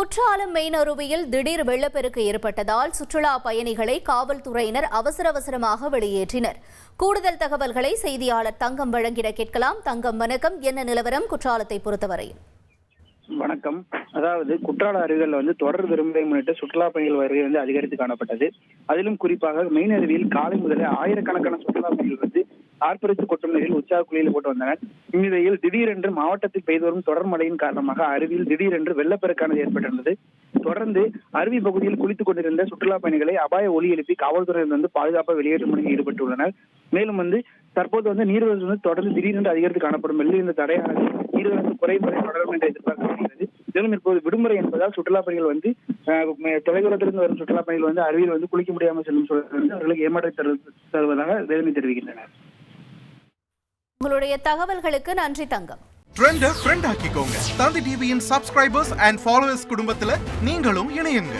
Courtallam main அருவியில் திடீர் வெள்ளப்பெருக்கு ஏற்பட்டதால் சுற்றுலா பயணிகளை காவல்துறையினர் அவசரமாக வெளியேற்றினர். கூடுதல் தகவல்களை செய்தியாளர் தங்கம் வழங்கிட கேட்கலாம். தங்கம், வணக்கம். என்ன நிலவரம் குற்றாலத்தை பொறுத்தவரையில்? வணக்கம். அதாவது குற்றால அருவிகளில் தொடர் விடுமுறை முன்னிட்டு சுற்றுலா பயணிகள் வருகை அதிகரித்து காணப்பட்டது. அதிலும் குறிப்பாக மெயின் அருவியில் காலை முதலே ஆயிரக்கணக்கான சுற்றுலா பயணிகள் ஆர்ப்பரித்து கொட்டும் நிலையில் உற்சாக குளியல் போட்டு வந்தனர். இந்நிலையில் திடீரென்று மாவட்டத்தில் பெய்து வரும் தொடர் மழையின் காரணமாக அருவியில் திடீரென்று வெள்ளப்பெருக்கானது ஏற்பட்டிருந்தது. தொடர்ந்து அருவி பகுதியில் குளித்துக் கொண்டிருந்த சுற்றுலா பயணிகளை அபாய ஒலி எழுப்பி காவல்துறையினர் பாதுகாப்பாக வெளியேற்றும் பணியில் ஈடுபட்டுள்ளனர். மேலும் தற்போது நீர்வரத்து தொடர்ந்து திடீரென்று அதிகரித்து காணப்படும். வெள்ள இந்த தடையானது நீர்வரத்து குறைமுறை தொடரும் என்று எதிர்பார்க்கப்படுகிறது. மேலும் இப்போது விடுமுறை என்பதால் சுற்றுலா பயணிகள் தொலைதூரத்திலிருந்து வரும் சுற்றுலா பயணிகள் அருவியில் குளிக்க முடியாமல் செல்லும் சூழல் அவர்களுக்கு ஏமாற்றம் தருவதாக வேதனை தெரிவிக்கின்றனர். உங்களுடைய தகவல்களுக்கு நன்றி தங்கம். ட்ரெண்ட ஃப்ரெண்ட் ஆக்கிக்கோங்க. தந்தி டிவியின் சப்ஸ்கிரைபர்ஸ் அண்ட் ஃபாலோவர்ஸ் குடும்பத்துல நீங்களும் இணையுங்க.